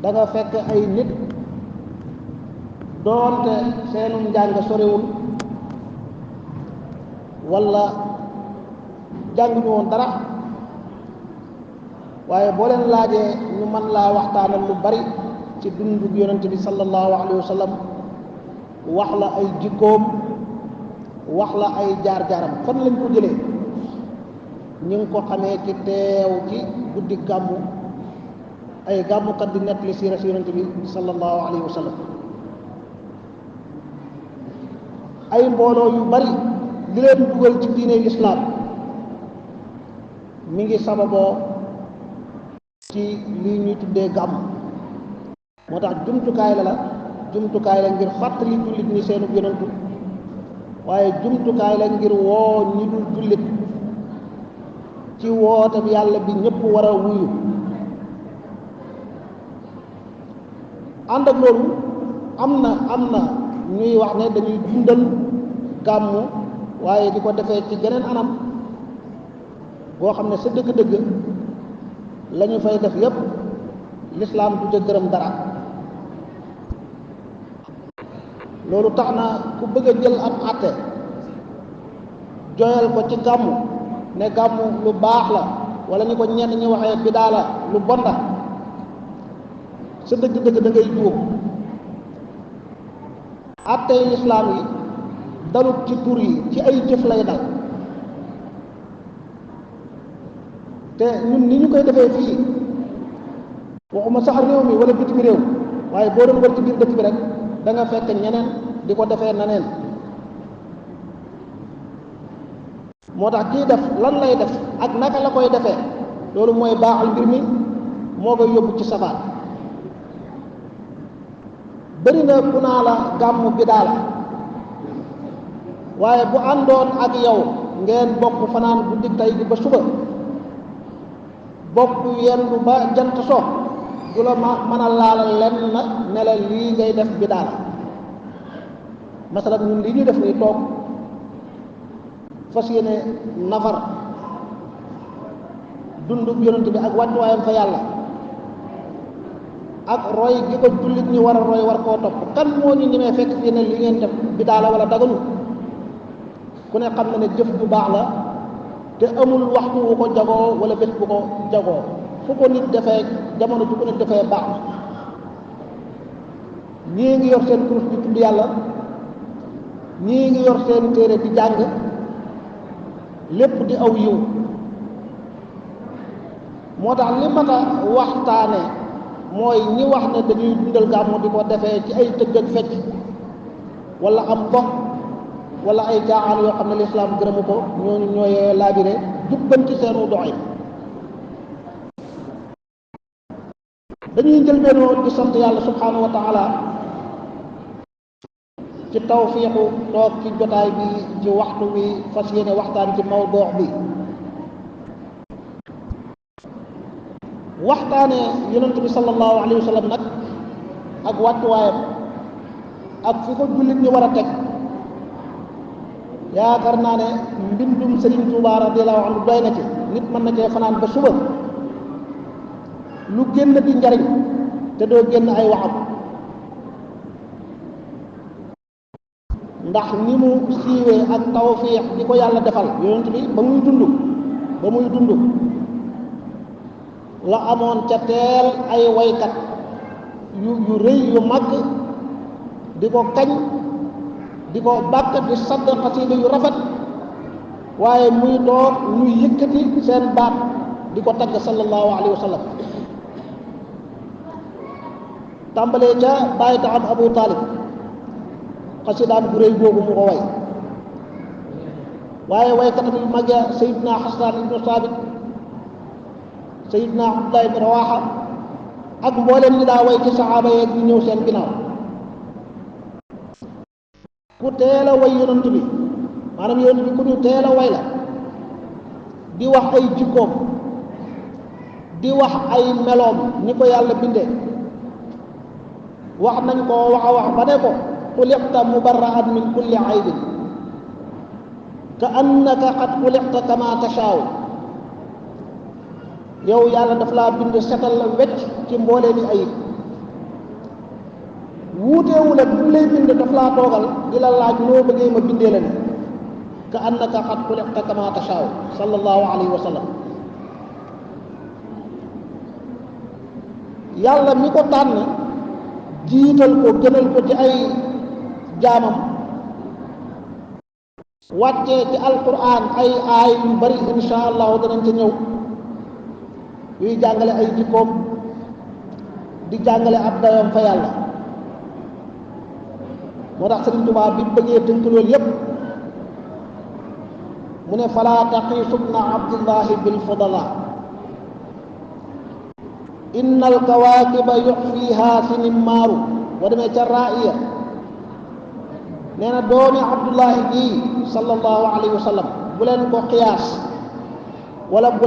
da nga fekk ay nit doonte seenum njàng soriwul wala jànguñu woon dara waaye boo leen laajee ñu mën laa waxtaanal lu bari ci dundu yonent bi sallallahu alayhi wa sallam wax la ay jikkoom wax la ay jaar-jaaram fan lañ ko jëlee ñu ngi ko xamee ci teew ci guddi gàmmu ay gàmmukat di nettali siira si yonent bi sallallahu alayhi wa sallam ay mbooloo yu bari li leen dugal ci diine lislaam mi ngi sababoo ci lii ñuy tuddee gàmm moo tax jumtukaay la ngir fàttali jullit ñi seenu yonentu waaye jumtukaay la ngir woo ñi dul jullit ci woote bi yàlla bi ñëpp war a wuyu ànd ak loolu am na ñuy wax ne dañuy dundal gàmmu waaye di ko defee ci geneen anam boo xam ne sa dëgg-dëgg la ñu fay def yépp lislaam du ca gërëm dara loolu tax na ku bëgg a jël ab àtte joyal ko ci gàmmu ne gàmmu lu baax la wala ñu ko ñenn ñi waxee bidaa la lu bon la sa dëgg-dëgg da ngay juum àttey lislaam yi dalut ci tur yi ci ay jëf lay dal te ñun ni ñu koy defee fii waxuma sax réew mi wala bitim réew waaye boo doon wër ci biir dëkk bi rek da nga fekk ñeneen di ko defee naneen moo tax kii def lan lay def ak naka la koy defee loolu mooy baaxal mbir mi moo koy yóbbu ci safaan bëri na ku naa la gàmmu bidaa la waaye bu àndoon ak yow ngeen bokk fanaan guddi tey gi ba suba bokk yendu ba jant so du la mën a laalal lenn ne la lii ngay def bidaa la masalan ñun lii ñuy def nii toog fas yéene nafar dundub yonent bi ak wàccuwaayam fa yàlla ak roy gi ko jullit ñi war a roy war koo topp kan moo ñu ñemee fekk fii ne li ngeen def bidaa la wala daganu ku ne xam na ne jëf bu baax la te amul waxtu wu ko jagoo wala bés bu ko jagoo fu ko nit defee jamono ju ko nit defee baax na ñii ngi yor seen kurus di tudd yàlla ñii ngi yor seen téere di jàng lépp di aw yiw moo tax li mat a waxtaane mooy ñi wax ne dañuy dundal gàmmu di ko defee ci ay tëgg ak fecc wala am gox wala ay caaxaan yoo xam ne lislaam gërëmu ko ñooñu ñooy laabire jubbanti seenu doxin dañuy njëlbeenoo di sant yàlla subhanahu wa taala ci tawfiixu toog ci jotaay bi ci waxtu wi fas yéene waxtaan ci mawduu bi waxtaane yonent bi sallallahu alayhi wa sallam nag ak wàccuwaayam ak fi ko jullit ñi war a teg yaakaar naa ne mbindum Sëriñ Tuubaa radiyallahu anhu doy na ci nit mën na cee fanaan ba suba lu génn di njariñ te doo génn ay waxam ndax ni mu siiwee ak tawfiix di ko yàlla defal yonent bi ba muy dund la amoon ca teel ay waykat yu rëy yu mag di ko kañ di ko bàkk di sadd xasiida yu rafet waaye muy toog ñuy yëkkati seen baat di ko tagg sallallahu alayhi wa sallam tàmbalee ca bàyyi taxam Abu Talib xasidaam bu rëy boobu mu ko way waaye waykat bi mag ya Sayyidna Xasan ibnu Saabit Sayyidna Abdullah ibn Rawaha ak mbooleem ñi daa way ci saxaaba yeeg ñu ñëw seen ginnaaw ku teel a way yonent bi maanaam yonent bi ku ñu teel a way la di wax ay jikkoom di wax ay meloom ni ko yàlla bindee wax nañ ko wax a wax ba ne ko xuliqta mubarra'an min kulli aybin ka annaka qad xuliqta kama tashaaw yow yàlla daf laa bind setal la wecc ci mboolee ni ayib wuuteewul ak bu lay bind daf laa toogal di la laaj noo bëggee ma bindee la ne ka annaka qad xuliqta kama tashaa'u sallallahu alayhi wa sallam. yàlla mi ko tànn jiital ko gënal ko ci ay jaamam wàccee ci alquran ay aay yu bari insha allahu danañ ca ñëw yuy jàngale ay jikkoom di jàngale ab dayoom fa yàlla. moo tax Sëriñ Tuubaa bi bëggee tënk loolu yépp mu ne falaa taqiisu bna abdillahi bil fudala inna alkawaakiba yuxfiiha sinimaaru boo demee ca raaya nee na doomi abdullahi ji sallallahu alayhi wa sallam bu leen ko xiyaas wala bu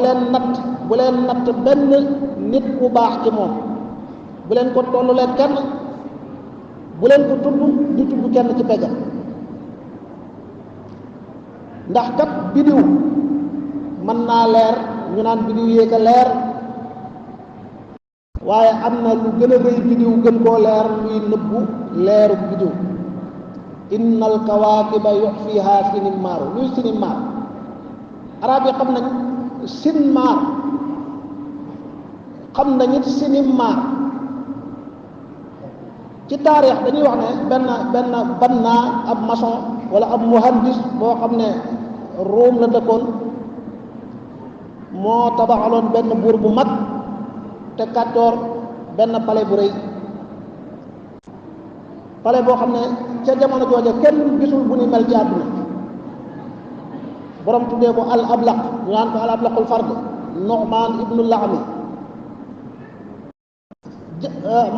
leen natt benn nit bu baax ci moom bu leen ko tollulee kenn bu leen ko tudd di tudd kenn ci pegam ndax kat bidiw mën naa leer ñu naan bidiw yéeg a leer waaye am na lu gën a rëy bidiw gën koo leer luy nëbbu leeru bidiw inna alkawaakiba yuxfiha sinimaaru luy sinimar arab yi xam nañ sinmar xam nañ it sinimar ci taarix dañuy wax ne benn banna ab maçon wala ab muhandis boo xam ne Room la dëkkoon moo tabaxaloon benn buur bu mag te kàccoor benn palais bu rëy palais boo xam ne ca jamono jooja kenn gisul bu ni mel ci àdduna borom tuddee ko al ablaq ñu naan ko al ablaqul fard Nu'man ibnu Laami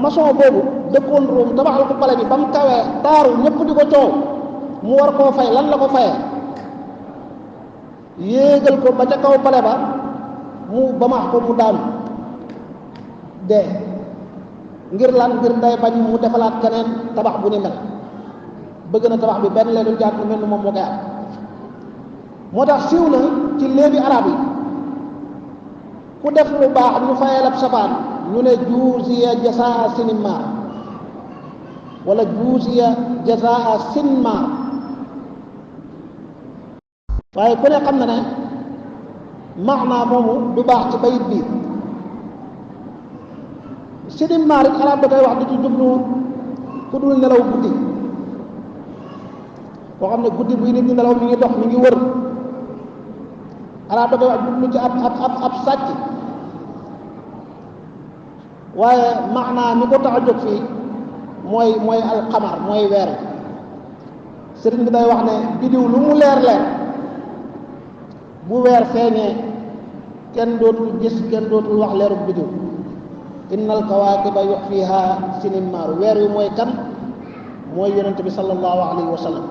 maçon boobu dëkkoon Room tabaxal ko palais bi ba mu kawee taaru ñëpp di ko coow mu war koo fay lan la ko fayee yéegal ko ba ca kaw palais ba mu bamax ko mu daanu dee ngir lan ngir day bañ mu defalaat keneen tabax bu ni mel bëgg na tabax bi benn leenu jaar lu mel ni moom moo koy am moo tax siiw na ci léebi arab yi ku def lu baax ñu fayal ab sabaan ñu ne juusiya jasaa sinimar wala juusiya jasaa sinmar waaye ku ne xam na ne maanaa moomu du baax ci bayit bi sinimar it arab da koy wax di ci jublu ku dul nelaw guddi koo xam ne guddi buy nit ñi nelaw mi ngi dox mi ngi wër arab da koy wax jublu ci ab sàcc waaye maanaa mi ko tax a jóg fii mooy alxamar mooy weer sëriñ bi day wax ne bidiw lu mu leer leer bu weer feeñee kenn dootul gis kenn dootul wax leeru bidiw innal kawaakiba yuxfiha sinimaaru weer wi mooy kan mooy yonent bi sallallahu alayhi wa sallam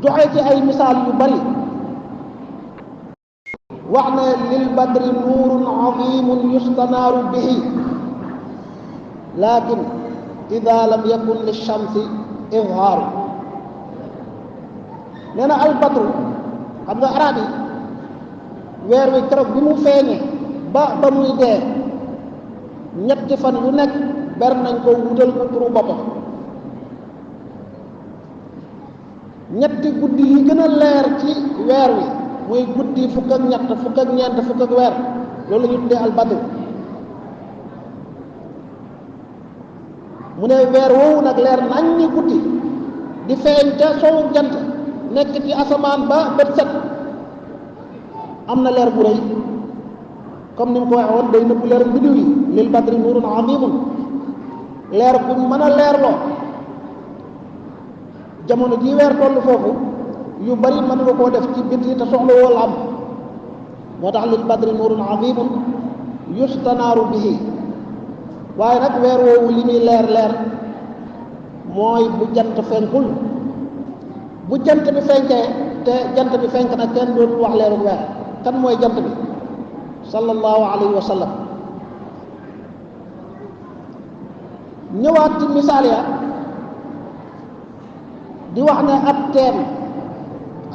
joxe ci ay misaal yu bari wax ne lil badri nuurun azimun yustanaaru bihi lakin ida lam yakun lishamsi izhaaru nee na al badru xam nga arab yi weer wi keroog bi mu feeñee ba muy dee ñetti fan yu nekk ber nañ ko wutal ko turu boppam ñetti guddi yi gën a leer ci weer wi muy guddi fukk ak ñett fukk ak ñeent fukk ak weer loolu la ñu tuddee al badr mu ne weer woowu nag leer nañ ñi guddi di feeñ ca sowu jant nekk ci asamaan ba bët set am na leer bu rëy comme ni mu ko waxee woon day nëbbu leer bidiw yi lil badri nuurun azimun leer buñ mën a leerloo jamono ji weer toll foofu yu bari mën nga koo def ci biti te soxla woo la am moo tax lil badri nuurun azimun yustanaaru bihi waaye nag weer woowu li muy leer leer mooy bu jant fenkul bu jant bi fenkee te jant bi fenk nag kenn dootul wax leeru weer kan mooy jant bi sallallahu alayhi wa sallam ñëwaat ci misaal ya di wax ne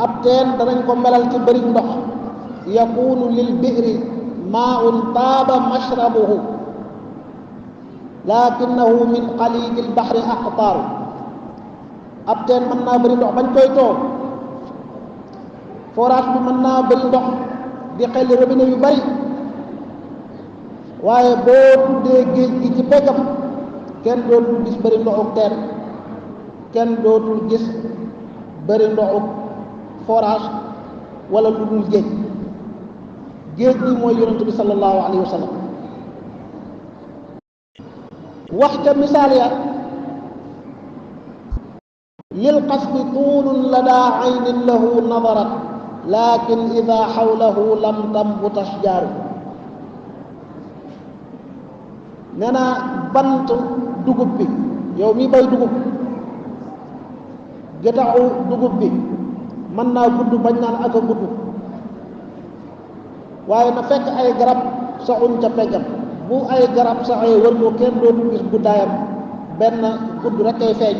ab teen danañ ko melal ci bëri ndox yakunu lil bi'ri maa'un taaba mashrabuhu lakinnahu min qalidil bahri aqtaaru ab teen mën naa bëri ndox bañ koy too forage bi mën naa bëri ndox di xel robinet yu bari waaye boo tuddee géej gi ci peggam kenn dootul gis bëri ndoxuk teen kenn dootul gis bëri ndoxuk forage wala lu dul géej géej gi mooy yonent bi sallallahu alayhi wa sallam wax ca misaal ya lil qasdi tuulun ladaa aynin lahu nadarat lakin ida xawlahu lam tambut ashjaaru nee na bant dugub bi yow mi bay dugub getaxu dugub bi mën naa gudd bañ naan ak a gudd waaye na fekk ay garab saxuñ ca peggam bu ay garab saxee wër ko kenn dootu gis guddaayam benn gudd rek ay feeñ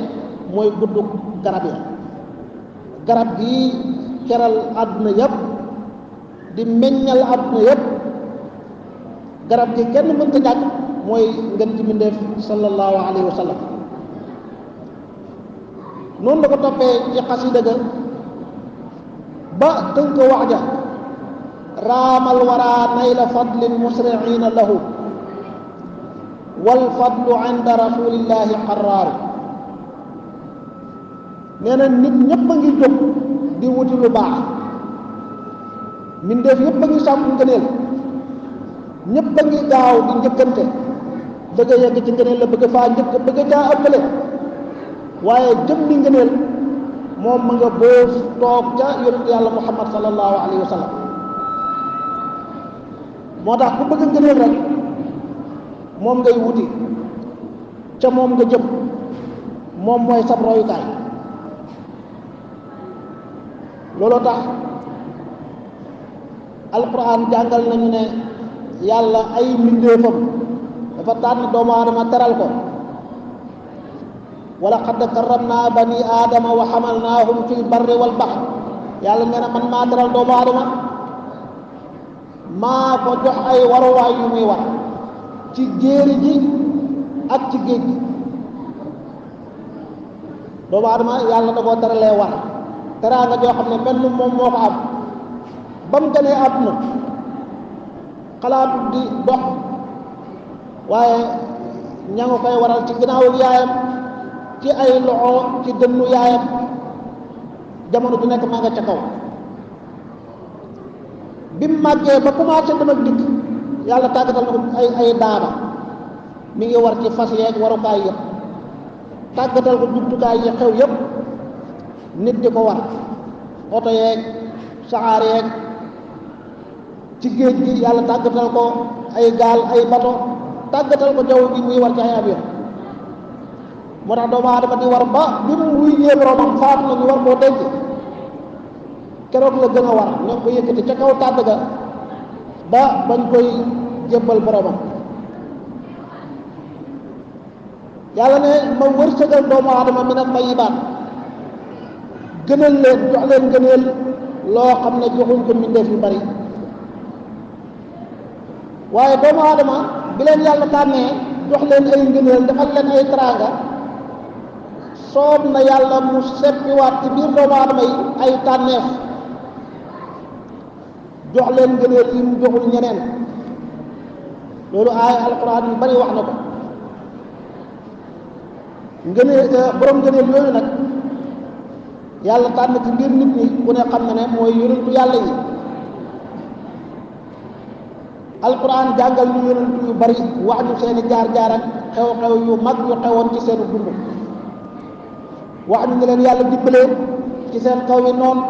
mooy gudd garab ya garab gi keral àdduna yépp di meññal àdduna yépp garab gi kenn mënta ñàkk mooy ngeen ci mbindeef sallallahu alayhi wa sallam noonu la ko toppee ci xasida ga ba tënk wax ja raamal wara nayla fadlin musriina lahu wal fadlu inda rasulillahi qaraaru nee na nit ñëpp a ngi jóg di wuti lu baax mbindeef yëpp a ngi sàmm ngëneel ñëpp a ngi gaaw di njëkkante bëgg a yegg ci ngëneel la bëgg faa njëkk bëgg caa ëppale waaye jëm ni ngëneel moom ma nga boos toog ca yonent yàlla muhammad sallallahu alayhi wa sallam moo tax ku bëgg ngëneel rek moom ngay wuti ca moom nga jëm moom mooy sab royukaay looloo tax alquran jàngal nañu ne yàlla ay mbindeefam dafa tànn doomu aadama teral ko wala qad karramna bani aadama wa xamalnaahum fil barri wal bahr yàlla nee na man maa teral doomu aadama maa ko jox ay waruwaay yu muy war ci jéeri ji ak ci géej gi doomu aadama yàlla da koo teralee war teraanga joo xam ne mel ni moom moo ko am ba mu gënee àdduna xalaatu di dox waaye ña nga koy waral ci ginnaawu yaayam ci ay loxo ci dënnu yaayam jamono ju nekk maa nga ca kaw bi mu màggee ba commencé dem ak dikk yàlla tàggatal na ko ay daaba mi ngi war ci fas yeeg warukaay yëpp tàggatal ko jumtukaay yi xew yëpp nit di ko war oto yeeg saxaar yeeg ci géej gi yàlla tàggatal ko ay gaal ay bato tàggatal ko jaww gi muy war ci ay avion moo tax doomu aadama di war ba bi mu wuy ñee boromam faatu na ñu war koo denc keroog la gën a war ñoo ko yëkkati ca kaw tàdd ga ba bañ koy jébbal boromam yàlla ne ma wërsëgal doomu aadama min at-tayyibaat gënal leen jox leen gëneel loo xam ne joxuñ ko mbindeef yu bari waaye doomu aadama bi leen yàlla tànnee jox leen ay ngëneel defal leen ay teraanga soob na yàlla mu seppiwaat ci biir doomu aadama yi ay tànneef jox leen ngëneel yi mu joxul ñeneen loolu ay alquran yu bari wax na ko ngëneel borom ngëneel yooyu nag yàlla tànn ci biir nit ñi ku ne xam na ne mooy yonentu yàlla yi alquran jàngal ñu yonentu yu bari wax ñu seeni jaar-jaar ak xew-xew yu mag yu xewoon ci seenu dund wax ñu ne leen yàlla dimbalee ci seen xaw yi noonu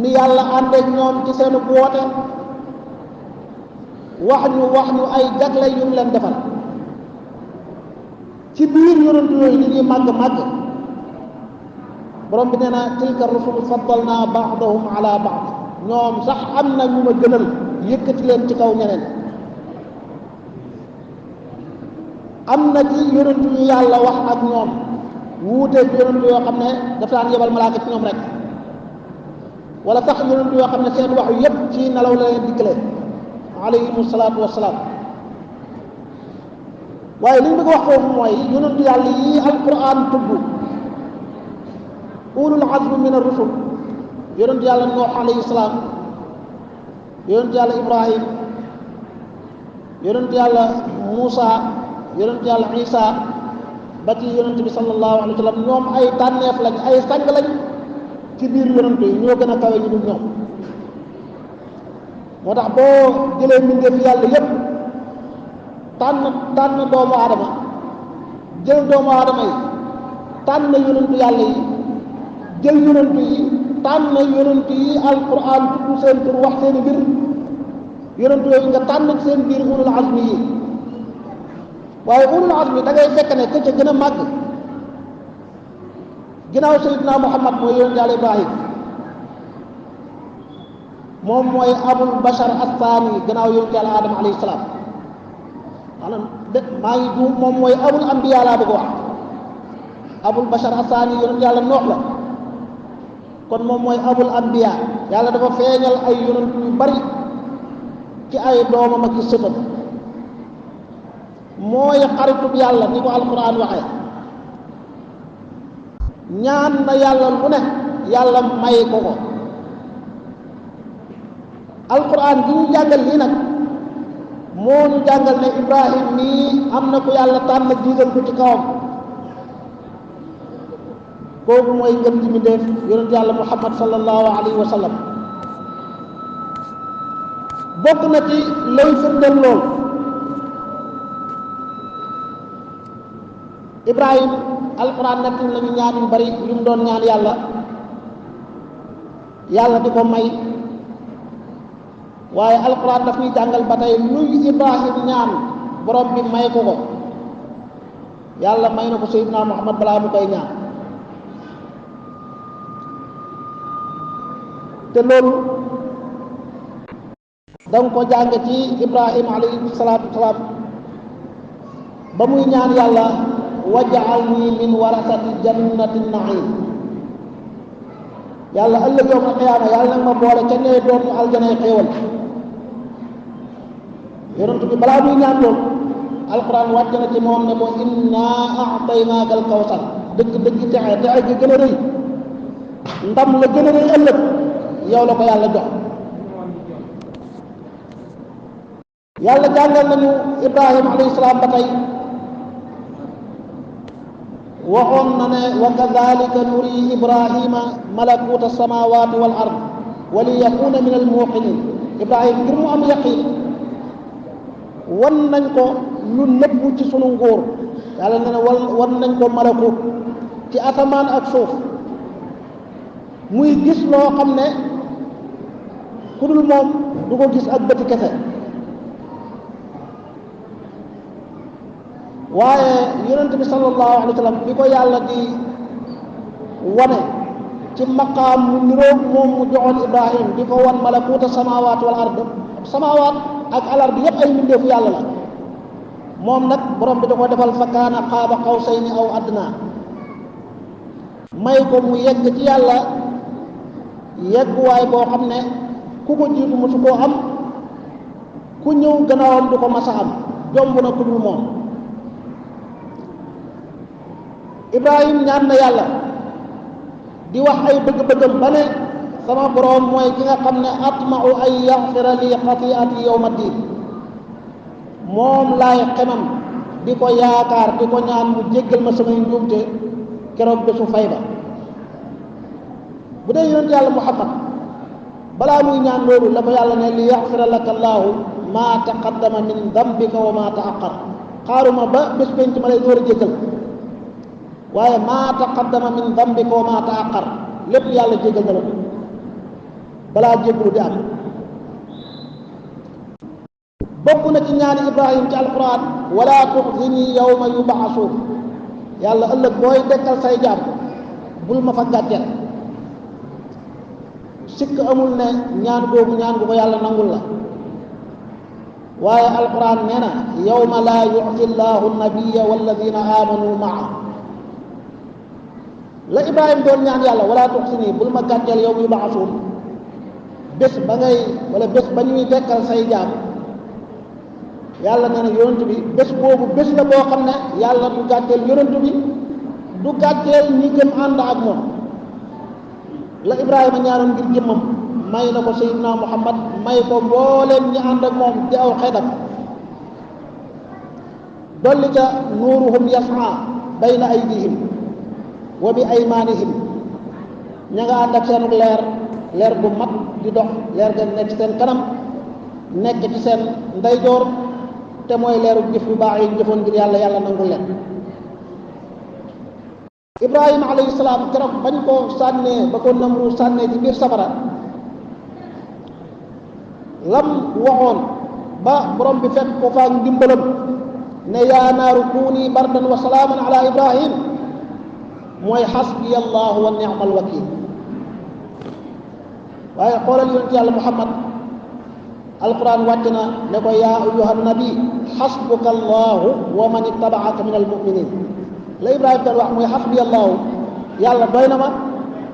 ni yàlla àndeek ñoom ci seenu woote wax ñu ay jagle yu mu leen defal ci biir yonentu yooyu li ñuy màgg borom bi nee na tilka rusulu faddalna ba'dahum ala ba'd ñoom sax am na ñu ma gënal yëkkati leen ci kaw ñeneen am na ci yonentu yu yàlla wax ak ñoom wuuteeg yonentu yoo xam ne dafa daan yebal malaaka ci ñoom rek wala sax yonentu yoo xam ne seen wax yépp ci nelaw la leen dikkale alayhimu salaatu wassalaam waaye li ñu bëgg wax foofu mooy yonentu yàlla yi alquran tudd ulul azmi min ar-rusul yonentu yàlla Nuux alayhi salaam, yonentu yàlla Ibrahim, yonentu yàlla Muusa, yonentu yàlla Isa ba ci yonent bi sallallahu alayhi wa sallam ñoom ay tànneef lañ, ay sang lañ ci biir yonent yi, ñoo gën a kawe ñu dul ñoom. moo tax boo jëlee mbindeef yàlla yépp tànn doomu aadama, jël doomu aadama yi tànn yonentu yàlla yi, jël yonentu yi tànn yonentu yi alquran tudd seen tur wax seen mbir, yonentu yooyu nga tànn seen biir ulul azmi yi. waaye ulul azmi da ngay fekk ne ka ca gën a màgg ginnaaw Seydina Muhammad mooy yonent yàlla Ibrahim, moom mooy abul bashar athani ginnaaw yonent yàlla Adama alayhi salaam. maanaam maa ngi juum, moom mooy abul anbiya laa bëgg wax. abul bashar athani yonent yàlla Noox la, kon moom mooy abul anbiya. yàlla dafa feeñal ay yonent yu bari ci ay doomam ak i sëtam. mooy xaritub yàlla ni ko alquran waxee. ñaan na yàlla lu ne yàlla may ko ko. alquran bi ñu jàngal lii nag moo ñu jàngal ne Ibrahim nii am na ku yàlla tànn jiital ko ci kawam. kooku mooy gën ci mi def yonent yàlla Muhammad sallallahu alayhi wa sallam. bokk na ci lay firndeel lool Ibrahim alquran nekk nañu ñaan yu bari yu mu doon ñaan yàlla, yàlla di ko may. waaye alquran daf ñuy jàngal ba tey luy Ibrahim ñaan borom bi may ko ko. yàlla may na ko Seydina Muhammad balaa mu koy ñaan. te loolu danga ko jàng ci Ibrahim alayhi salaatu wasalaam ba muy ñaan yàlla waj'alni min warasati jannati naim. yàlla ëllëg yawmal qiyaama yàlla nag ma boole ca nee doon aljanay xéewal. yonent bi balaa muy ñaan loolu alquran wàcc na ci moom ne ko inna a'taynaaka al-kawsar. dëgg texe gi gën a rëy, ndam la gën a rëy ëllëg yow la ko yàlla jox. yàlla jàngal nañu Ibrahim alayhi salaam ba tey waxoon na ne wa kadhalika nuri Ibrahima malakuta samawati wal ard wa li yakuna min al muqinin. Ibrahim ngir mu am yaqin wan nañ ko lu nëbbu ci sunu nguur. yàlla ne ne wan nañ ko malakut ci asamaan ak suuf, muy gis loo xam ne ku dul moom du ko gis ak bëti kese. waaye yonent bi sallallahu alayhi wa sallam bi ko yàlla di wane ci maqaam mu niroog moom mu joxoon Ibrahim di ko wan malakuuta samaawaat wal ard. samaawaat ak alard yépp ay mbindeefu yàlla la. moom nag borom bi da ko defal fa kaana qaaba qawsayni aw adnaa, may ko mu yegg ci yàlla yegguwaay boo xam ne ku ko jiitu mosu koo am, ku ñëw gannaawam du ko mas a am, jomb na ku dul moom. Ibrahim ñaan na yàlla di wax ay bëgg-bëggam ba ne sama borom mooy ki nga xam ne atma'u an yaghfira li xati'ati yawma ddin. moom laay xemam di ko yaakaar di ko ñaan mu jéggal ma samay njuumte keroog bésu fay ba. bu dee yonent yàlla Muhammad balaa muy ñaan loolu la ko yàlla ne li yaghfira laka llaahu maa taqaddama min dambika wa maa ta'aqqar. xaaruma ba bés penc ma lay door a jéggal, waaye maa taqaddama min dambika wa maa ta'aqqar lépp yàlla jéggal na la ko balaa jéggalu di am. bokk na ci ñaani Ibrahim ci alquran wala tuxzini yawma yub'asuun. yàlla ëllëg booy dekkal say jaam bul ma fa gàcceel. sikk amul ne ñaan googu ñaan gu ko yàlla nangul la. waaye alquran nee na yawma laa yu'ti llahu nabiyya walladina amanu maa. la Ibrahim doon ñaan yàlla wala tuxzini bul ma gàcceel yawma yub'asuun, bés ba ngay wala bés ba ñuy dekkal say jaam yàlla nee na yonent bi bés boobu bés la boo xam ne yàlla du gàcceel yonent bi du gàcceel ñi gëm ànd ak moom. la Ibrahima ñaanoon ngir jëmmam may na ko Seydina Muhammad may ko mbooleem ñi ànd ak moom di aw xeetam dolli ca nuuruhum yas'a bayna aydihim wa bi aymanihim ña nga ànd ak seen leer bu mat di dox leer ga nekk seen kanam nekk ci seen ndeyjoor te mooy leeru jëf yu baax yi ñu jëfoon ngir yàlla yàlla nangul leen. Ibrahima alayhi salaam keroog bañ ko sànnee ba ko Namru sànnee ci biir safara lam waxoon ba borom bi fekk ko faak ndimbalam ne yaa naaru kuuni bardan wa salaaman ala Ibrahim mooy xasbiya allahu wa ni'mal wakiil. waaye xoolal yonent yàlla Muhammad alquran wàcc na ne ko yaa ayyuhan nabi xasbuka allahu wa man ittabaaka min almuminin. la Ibrahima doon wax mooy xasbiya allahu yàlla doy na ma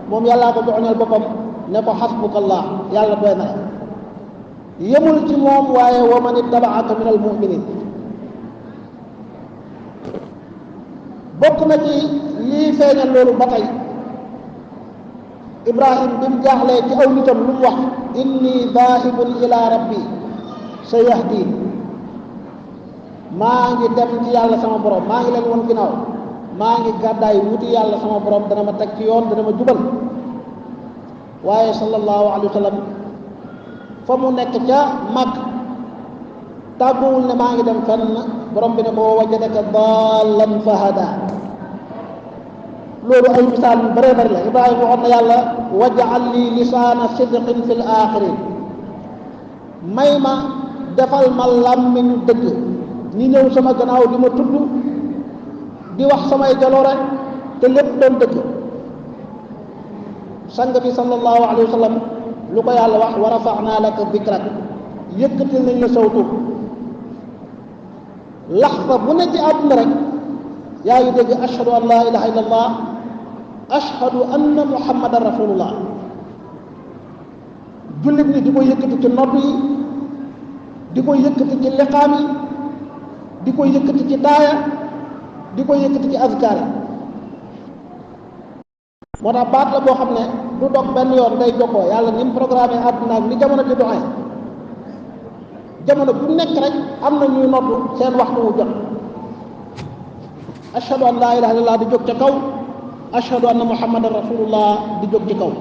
moom yàllaa ko joxoñal boppam ne ko xasbuka allah yàlla doy na la yemul ci moom waaye wa man ittabaaka min almuminin. bokk na ci lii feeñal loolu ba tey Ibrahim bi mu jaaxlee ci aw nitam lu mu wax inni daahibun ila rabbi sa yahdin maa ngi dem ci yàlla sama borom maa ngi leen won ginnaaw maa ngi gàddaay wuti yàlla sama borom dana ma teg ci yoon dana ma jubal. waaye sallallahu alayhi wa sallam fa mu nekk ca mag tàgguwul ne maa ngi dem fenn borom bi ne ko wajadaka dallan fahada. loolu ay misaal yu bëree bëri la. Ibrahima waxoon na yàlla waj'al lii lisaana sidqin fil aaxirin may ma defal ma làmmiñu dëgg ñi ñëw sama gannaaw di ma tudd di wax samay jaloore te lépp doon dëgg. sang bi sallallahu alayhi wa sallam lu ko yàlla wax wa rafa'naa laka dikrak yëkkatil nañ la saw tur. laxza bu ne ci àdduna rek yaa ngi dégg ashhadu an laa ilaha illa allah ashhadu anna muhammadan rasulullah. jullit ñi di ko yëkkati ci nodd yi di ko yëkkati ci liqaam yi di ko yëkkati ci daaya di ko yëkkati ci azkaar yi. moo tax baat la boo xam ne du dog benn yoon ngay jokkoo yàlla ni mu programme àdduna ak ni jamono di doxee jamono bu nekk rek am na ñuy nodd seen waxtu wu jot ashhadu an laa ilaha illallah di jóg ca kaw ashhadu anna muhammadan rasulullah di jóg ci kaw.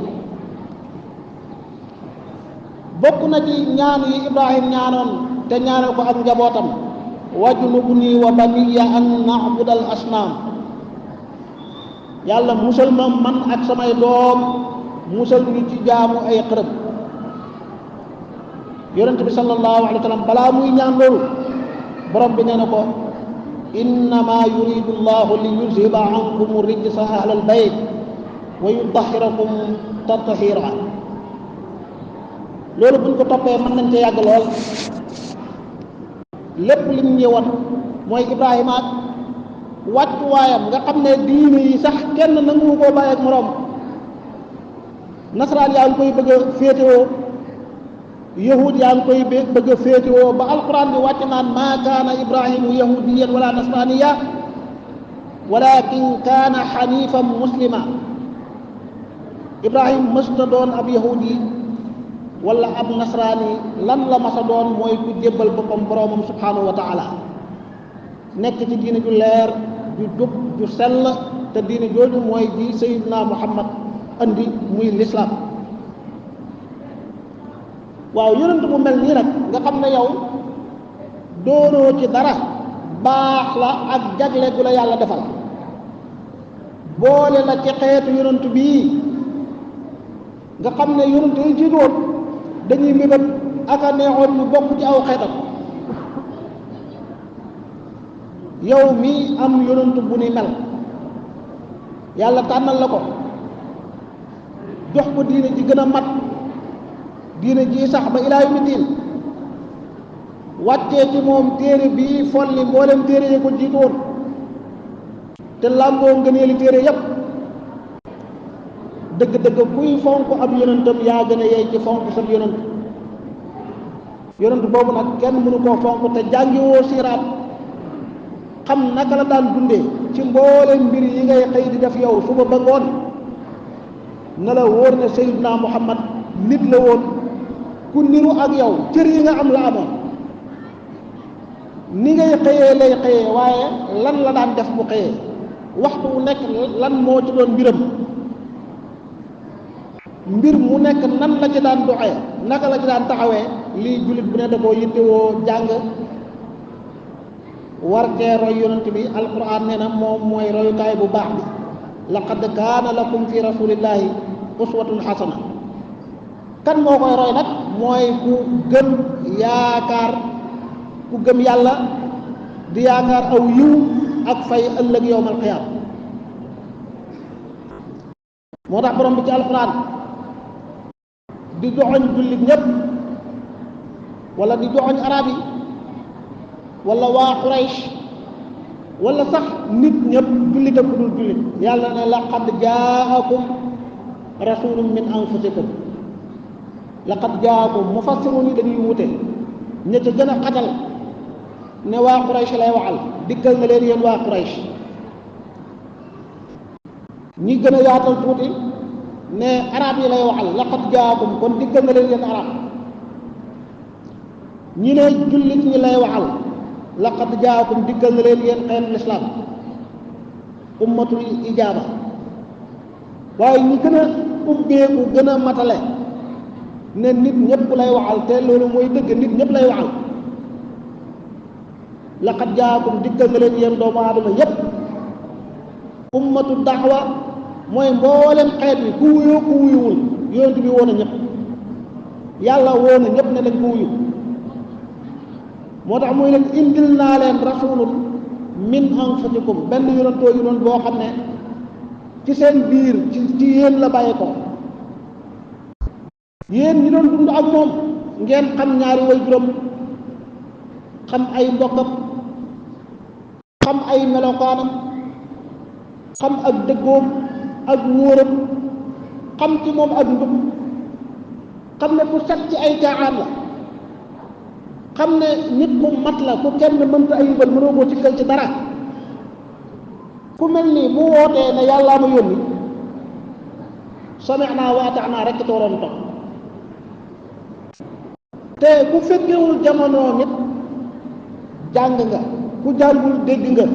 bokk na ci ñaan yi Ibrahim ñaanoon te ñaanal ko ak njabootam wajnubni wa baniya an na'budal asnaam yàlla musal ma man ak samay doom musal ñu ci jaamu ay xërëm. yonent bi sallallahu alayhi wa sallam balaa muy ñaan loolu borom bi nee na ko innama yuridu llahu li yuzhiba ankum rijsa ahlal bayt wa yutahhirakum tathira. loolu buñ ko toppee mën nañ ca yàgg lool. lépp lim ñëwoon mooy Ibrahima ak wàccuwaayam nga xam ne diine yi sax kenn nangu koo bàyyi ak moroom. nasaraan yaa ngi koy bëgg a féetewoo yahud yaa ngi koy bëgg a féetewoo ba alquran bi wàcc naan maa kaana ibrahimu yahudiyan wala nasraniya walakin kaana xanifan muslima. Ibrahim mësta doon ab yahudi wala ab nasraani lan la masa doon mooy ku jébbal boppam boroomam subhanahu wa taala nekk ci diine ju leer ju jub ju sell te diine jooju mooy ji Sayyidina Muhammad andi muy lislaam. waaw yonent bu mel nii nag nga xam ne yow doonoo ci dara baax la ak jagle gu la yàlla defal boole la ci xeetu yonent bii nga xam ne yonent yi jiitu woon dañuy mébét ak a neexoon ñu bokk ci aw xeetam. yow mii am yonent bu ni mel yàlla tànnal la ko jox ko diine ji gën a mat diine ji sax ba ilaa yawmi diin wàccee ci moom téere bii folli mboolem téere yi ko jiitu woon te làmboo ngëneeli téere yépp dëgg-dëgg kuy fonk ab yonentam yaa gën a yey ci fonk sab yonent. yonent boobu nag kenn mënu koo fonk te jàngiwoo siiraat xam naka la daan dundee ci mbooleem mbir yi ngay xëy di def yow suba ba ngoon na la wóor ne Seydina Muhammad nit la woon ku niru ak yow cër yi nga am la amoon ni ngay xëyee lay xëyee waaye lan la daan def bu xëyee waxtu wu nekk lan moo ci doon mbiram mbir mu nekk nan la ci daan doxee naka la ci daan taxawee lii jullit bu ne da koo yittewoo jàng war cee roy yonent bi alquran nee na moom mooy royukaay bu baax bi laqad kaana lakum fi rasulillahi uswatun xasana kan moo koy roy nag mooy ku gëm yaakaar ku gëm yàlla di yaakaar aw yiw ak fay ëllëg yowmal qiyaama moo tax borom bi ci alquran di joxoñ jullit ñépp wala di joxoñ arab yi wala waa Quraysh wala sax nit ñëpp jullit ak ku dul jullit yàlla ne laqad jaakum rasulun min anfusikum laqad jaakum mufassirun yi dañuy wute ña ca gën a xatal ne waa Quraysh lay waxal dikkal na leen yéen waa Quraysh ñi gën a yaatal tuuti ne arab yi lay waxal laqad jaakum kon dikkal na leen yéen arab ñi ne jullit ñi lay waxal laqad jaakum dikkal na leen yéen xeetu lislaam ummatul ijaaba waaye ñi gën a ubbeeku gën a matale ne nit ñëpp lay waxal te loolu mooy dëgg nit ñëpp lay waxal laqad jaakum dikkal na leen yéen doomu aadama yépp ummatu da'wa mooy mboolem xeet wi ku wuyoo ku wuyuwul yonent bi woon a ñëpp yàlla woon a ñëpp ne dañ ko wuyu moo tax muy leen indil naa leen rasulun min anfusikum benn yonentoo yu doon boo xam ne ci seen biir ci yéen la bàyyi ko yéen ñi doon dund ak moom ngeen xam ñaari way juróom xam ay mbokkam xam ay melokaanam xam ak dëggoom ak wóoram xam ci moom ak njub xam ne ku set ci ay caaxaan la xam ne nit ku mat la ku kenn mënta ayibal mënoo koo sikkal ci dara ku mel ni bu wootee ne yàllaa ma yónni sami'naa wa ata'naa rekk te waroon topp te ku fekkewul jamono nit jàng nga ku jàngul dégg nga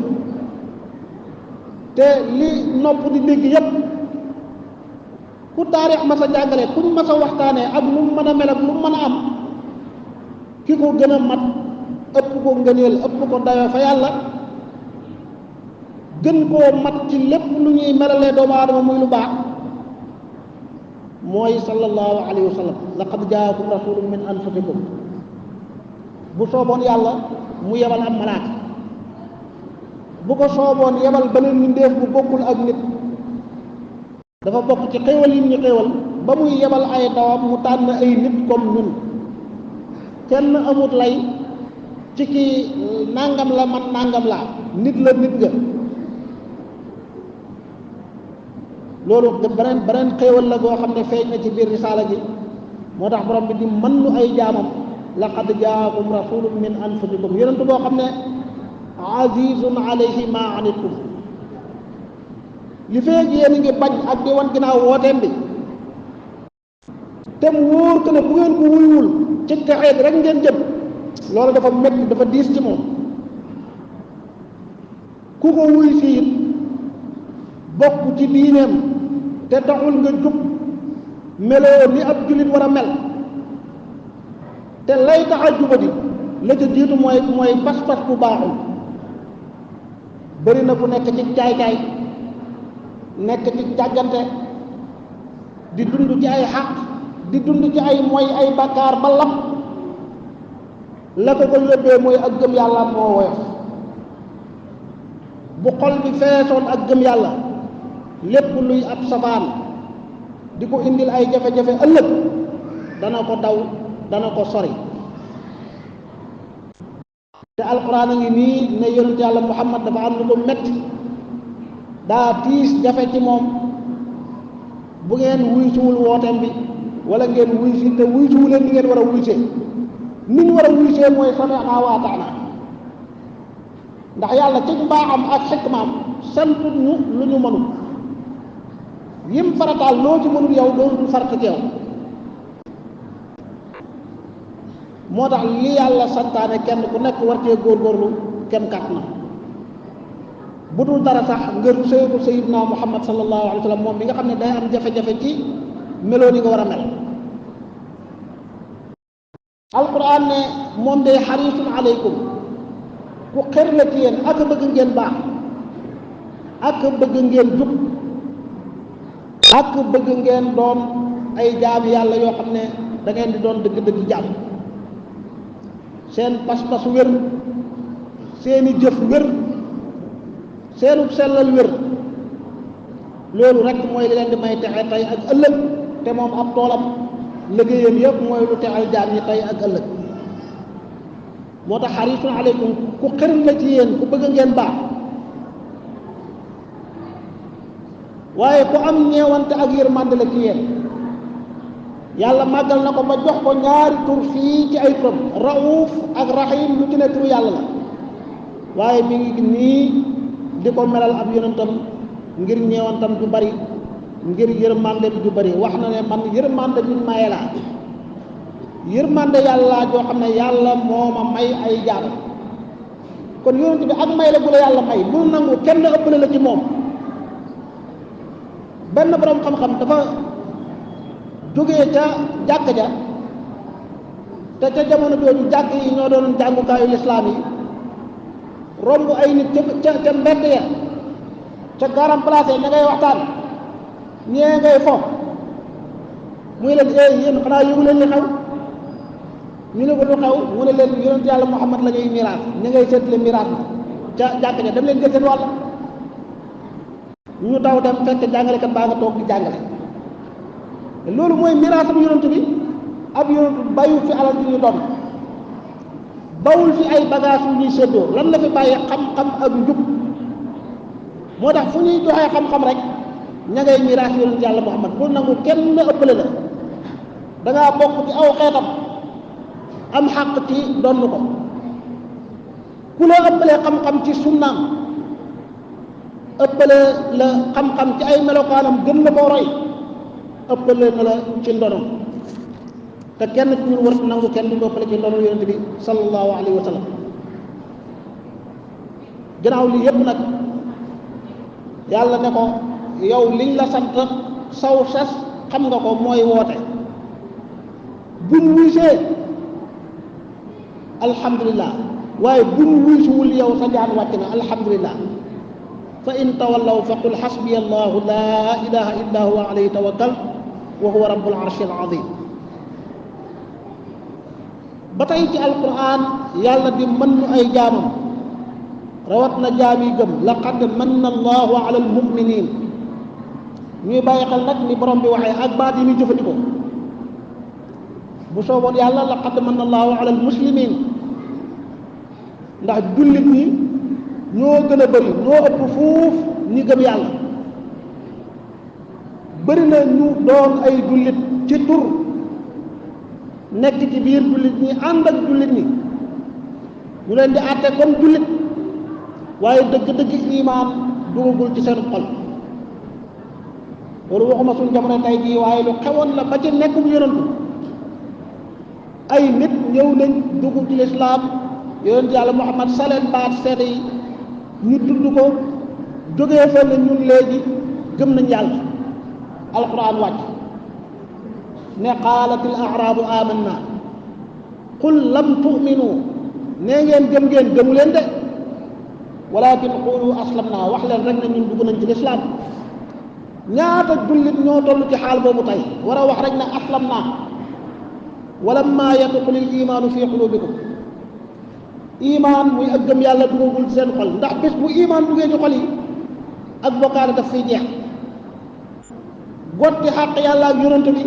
te li nopp di dégg yépp ku taarix ma sa jàngale kuñ ma sa waxtaanee ak lu mu mën a mel ak lu mu mën a am ki ko gën a mat ëpp ko ngëneel ëpp ko dayoo fa yàlla gën koo mat ci lépp lu ñuy melalee doomu aadama muy lu baax mooy sallallahu alayhi wa sallam laqad jaakum rasulun min anfusikum bu sooboon yàlla mu yebal am malaaka bu ko sooboon yebal beneen mbindeef bu bokkul ak nit dafa bokk ci xéewal yi ñu xéewal ba muy yebal ay dawam mu tànn ay nit comme ñun kenn amut lay ci kii nangam la man nangam laa nit la nit nga loolu beneen xéewal la goo xam ne feeñ na ci biir risaala gi moo tax borom bi di mën nu ay jaamam laqad jaakum rasulun min anfusikum yonent boo xam ne azizun alayhi ma anittum li feeg yéen a ngi bañ ak di wan ginnaaw wooteem bi te mu wóor ko ne bu ngeen ko wuyuwul ci texeet rek ngeen jëm loolu dafa métti dafa diis ci moom ku ko wuy siit bokk ci diineem te taxul nga jub meloo ni ab jullit war a mel te lay tax a jubadi la ca jiitu mooy pas-pas bu baaxul bëri na ku nekk ci caay-caay nekk ci càggante di dund ci ay xaq di dund ci ay mooy ay bakkaar ba lam la ko yóbbee mooy ak gëm yàlla moo woyof bu xol bi feesoon ak gëm yàlla lépp luy ab safaan di ko indil ay jafe-jafe ëllëg dana ko daw dana ko sori te alquran a ngi nii ne yonent yàlla muhammad dafa am lu ko metti daa tiis jafe ci moom bu ngeen wuy siwul wooteem bi wala ngeen wuy si te wuy siwu leen ni ngeen war a wuy see ni ñu war a wuysee mooy sami'naa wa ata'naa ndax yàlla ci mbaaxam ak xikmaam santut ñu lu ñu mënul yim farataal loo ci mënul yow dootul farata ci yow moo tax li yàlla santaane kenn ku nekk war cee góorgóorlu kem kàttanam bu dul dara sax ngir sëytu sayyidina Muhammad sallallahu alayhi wa sallam moom mi nga xam ne day am jafe-jafe ci meloo ni nga war a mel alquran ne moom day xarisun aleykum ku xër la ci yéen ak bëgg ngeen baax ak bëgg ngeen jub ak bëgg ngeen doon ay jaam yàlla yoo xam ne da ngeen di doon dëgg-dëgg jaam seen pas-pas wér seeni jëf wér seenu sellal wér loolu rek mooy li leen di may texe tey ak ëllëg te moom ab toolam liggéeyam yëpp mooy lu texal jaam ñi tey ak ëllëg moo tax xarisun aleykum ku xër la ci yéen ku bëgg ngeen baax waaye ku am ñeewante ak yërmande la ci yéen yàlla màggal na ko ba jox ko ñaari tur fii ci ay turam rauf ak rahim lu ci ne turu yàlla la waaye mi ngi nii di ko melal ab yonentam ngir ñeewantam ju bari ngir yërmande bi ju bari wax na ne man yërmande bi maye laa yërmande yàlla joo xam ne yàlla moo ma may ay jaam kon yonent bi ak may la bu la yàlla may bul nangu kenn ëppale la ci moom benn borom xam-xam dafa jógee ca jàkk ja te ca jamono jooju jàkk yi ñoo doon jàngukaayu lislaam yi romb ay nit ca mbedd ya ca garam place ña ngay waxtaan ñee ngay fo muy leen yéen xanaa yëgu leen li xew ñu ne ko lu xew mu ne leen yonent yàlla Muhammad la ñuy miraas ña ngay seetle miraas ca jàkk ja dem leen jël seen wàll ñu daw dem fekk jàngalekat baa nga toog di jàngale loolu mooy miraasam yonent bi ab yonent bàyyiwul fi alal yu ñu doon bawul fi ay bagage yu ñuy séddoo lan la fi bàyyi xam-xam ak njub moo tax fu ñuy joxee xam-xam rek ña ngay miraas yonent yàlla Muhammad bul nangu kenn ëppale la da ngaa bokk ci aw xeetam am xàq ci donn ko ku la ëppalee xam-xam ci sunnaam ëppale la xam-xam ci ay melokaanam gën la koo roy ëppale na la ci ndono te kenn ci ñun war nangu kenn du ëppale ci ndono yonent bi sallallahu alayhi wa sallam gannaaw lii yépp nag yàlla ne ko yow liñ la sant saw sas xam nga ko mooy woote buñ wuysee alhamdulillah waaye buñ wuysuwul yow sa jaan wàcc na alhamdulillah fa in tawallaw fa qul xasbiya allahu laa ilaha illa huwa alayhi tawakkal wa huwa rabbul arshi al azim ba tey ci alquran yàlla di mën nu ay jaamam rawat na jaam yi gëm laqad manna allahu ala almuminin ñuy bàyyi xel nag ni borom bi waxee ak baat yi muy jëfandikoo bu sooboon yàlla laqad manna allahu ala almuslimin ndax jullit ñi ñoo gën a bëri ñoo ëpp fuuf ñi gëm yàlla bëri na ñu doon ay jullit ci tur nekk ci biir jullit ñi ànd ak jullit ñi ñu leen di àtte comme jullit waaye dëgg-dëgg imaan dugagul ci seen xol loolu waxuma suñ jamono tey jii waaye lu xewoon la ba ci nekkum yonantu ay nit ñëw nañ dugg ci lislaam yonent yàlla Muhammad saleen baat seede yi ñu tudd ko jógee fa ne ñun léegi gëm nañ yàlla alquran wàcc ne qaalat al a'raabu amanna qul lam tu'minu nee ngeen gëm ngeen gëmu leen de walakin qulu aslamna wax leen rek ne ñun dugg nañ ci lislaam ñaata jullit ñoo toll ci xaal boobu tey war a wax rek ne aslamna walamma yadxulil imaanu fi qulubikum imaan muy ak gëm yàlla duggagul ci seen xol ndax bés bu imaan duggee ci xol yi ak bokkaale daf fiy jeex gotti xàq yàlla ak yonent bi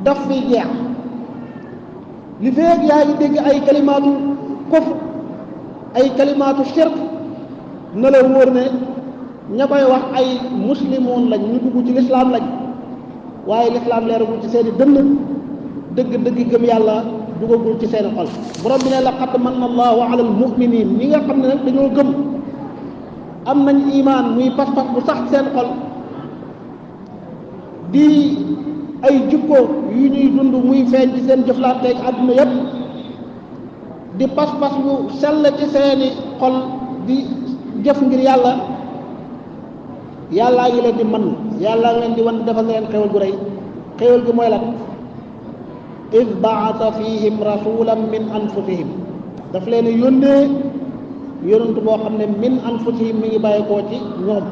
daf fiy jeex li feeg yaa ngi dégg ay kalimaatu kufr ay kalimaatu shirk na la wóor ne ña koy wax ay muslimoon lañ ñu dugg ci lislaam lañ waaye lislaam leeragul ci seeni dënn dëgg-dëgg gëm yàlla dugagul ci seen xol. borom bi ne laqad manna allahu ala al muminin ñi nga xam ne nag dañoo gëm am nañ imaan muy pas-pas bu sax seen xol di ay jikko yu ñuy dund muy feeñ ci seen jëflanteeg àdduna yépp di pas-pas bu sell ci seeni xol di jëf ngir yàlla yàllaa ngi leen di mën yàllaa ngi leen di wan defal leen xéwal gu rëy xéwal gi mooy lan id baasa fihim rasulan min anfusihim daf leen yónnee yonent boo xam ne min anfusihim mi ngi bàyyi koo ci ñoom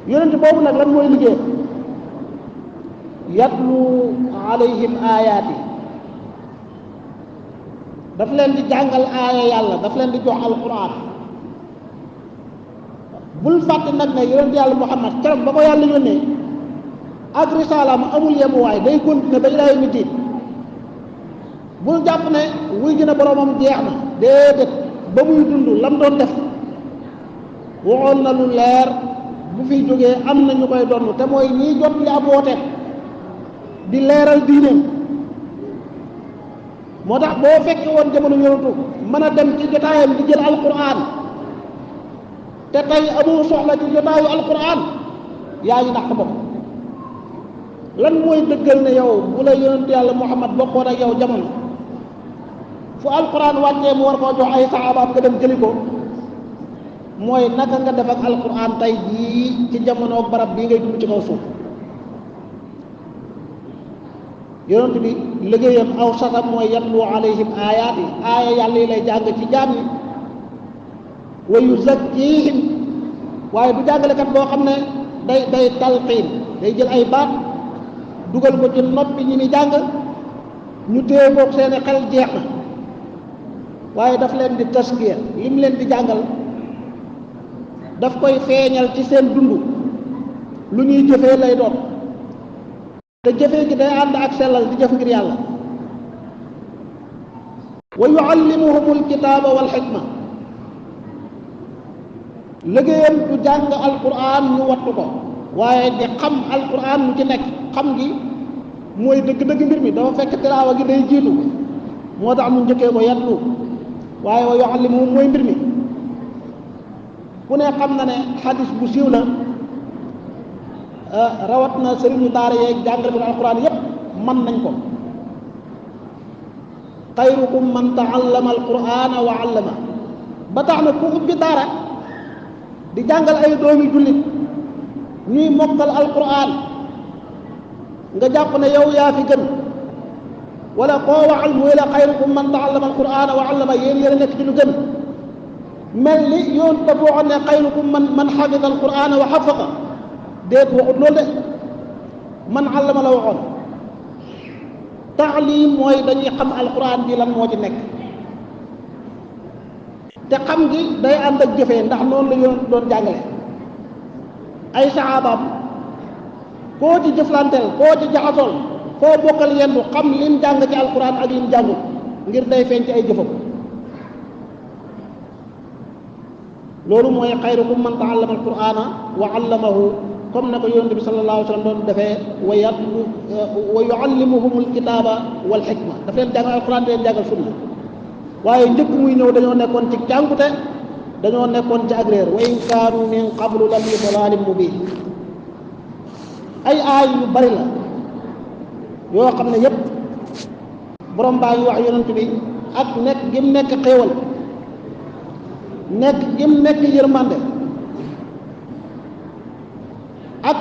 yonent boobu nag lan mooy liggéey yatlu alayhim ayaati daf leen di jàngal aaya yàlla daf leen di jox alquran bul fàtte nag ne yonent yàlla Muhammad keroog ba ko yàlla yónnee ak risalaam amul yemuwaay day continuer ba ilaa yawmi diin bul jàpp ne wuy gën a boromam jeex na déedéet ba muy dund lam doon def waxoon na lu leer bu fi jógee am na ñu koy donn te mooy ñiy jot li ab wooteem di leeral diineem moo tax boo fekkee woon jamono yonentu mën a dem ci jotaayam di jël alquran te tey amoo soxla ci jotaayu alquran yaa ngi nax ko bopp lan mooy dëggal ne yow bu la yonent yàlla Muhammad bokkoon ak yow jamono fu alquran wàccee mu war koo jox ay saxaabaam nga dem jëli ko mooy naka nga def ak alquran tey jii ci jamono ak barab bii ngay dund ci kaw suuf yonent bi liggéeyam aw sasam mooy yatlu alayhim ayaat yi aaya yàlla yi lay jàng ci jaam yi wa yuzakkihim waaye du jàngalekat boo xam ne day talqiin day jël ay baat dugal ko ci noppi ñi ni jàng ñu téye koog seeni xel jeex na waaye daf leen di taskiya lim leen di jàngal daf koy feeñal ci seen dund lu ñuy jëfee lay doon te jëfee gi day ànd ak sellal di jëf ngir yàlla wa yuallimuhumul kitaaba wal xikma liggéeyam du jàng alquran ñu wattu ko waaye di xam alquran lu ci nekk xam gi mooy dëgg-dëgg mbir mi dafa fekk tilaawa gi day jiitu moo tax mu njëkkee ko yatlu waaye wa yuallimuhum mooy mbir mi ku ne xam na ne xadis bu siiw la rawat na sëriñu daara yeeg jàngale bi alquran yépp mën nañ ko xayrukum man taallama alqurana wa allama ba tax na ku ubbi daara di jàngal ay doomi jullit ñuy mokkal alquran nga jàpp ne yow yaa fi gën wala koo waxal muy la xayrukum man taallama alqurana wa allama yéen yéen a nekk ci lu gën mel ni yoon te boo xam ne xayrukum man xafida alqurana wa xafaqa déet waxut loolu de man allama la waxoon taalim mooy dañuy xam alquran bi lan moo ci nekk te xam gi day ànd ak jëfee ndax noonu la yoon doon jàngale ay saxaabaam koo ci jëflanteel koo ci jaxasool koo bokkal yendu xam lim jàng ci alquran ak lim jàngul ngir day feeñ ci ay jëfam loolu mooy xayrukum man taallama alqurana wa allamahu comme na ko yonent bi sallallahu alayhi wa sallam doon defee wa yuallimuhum alkitaba wal xikma daf leen jàngal alquran di leen jàngal sunna waaye njëkk muy ñëw dañoo nekkoon ci cànkute dañoo nekkoon ci ak réer wa in kaanu min qablu la fi dalaalin mubiin ay aay yu bari la yoo xam ne yépp borom baa ngi wax yonent bi ak nekk gim nekk xéewal nekk gim nekk yërmande ak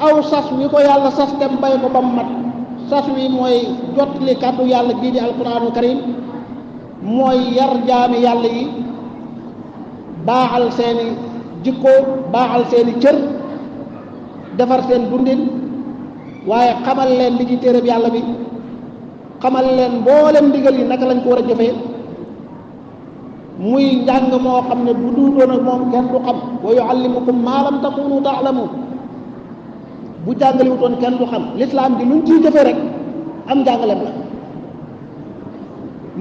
aw sas wi ko yàlla sas te mbay ko ba mu mat sas wi mooy jottali kàddu yàlla bii di alquranul karim mooy yar jaami yàlla yi baaxal seeni jikko baaxal seeni cër defar seen dundin waaye xamal leen li ci téereb yàlla bi xamal leen mboolem ndigal yi naka lañ ko war a jëfee muy njàng moo xam ne bu duutoon ak moom kenn du xam wa yuallimukum maa lam takunu taalamuun bu jàngaliwutoon kenn du xam lislaam bi luñ ciy jëfee rek am njàngaleem la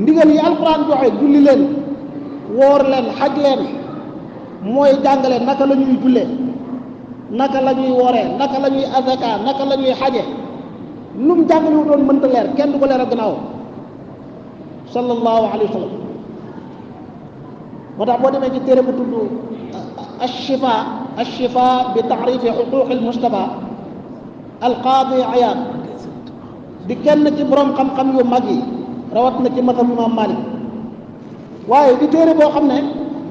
ndigal yi alquran joxe julli leen woor leen xaj leen mooy jàngale naka la ñuy jullee naka la ñuy wooree naka la ñuy azaka naka la ñuy xaje lum jàngaliwutoon mënta leer kenn du ko leeral gannaaw sallallahu alayhi wa sallam. moo tax boo demee ci téere bu tudd ashifa bi taarifi xuquqil Mustafa alqaadi Iyaad di kenn ci borom xam-xam yu mag yi rawat na ci mazhab Imam Malik, waaye di téere boo xam ne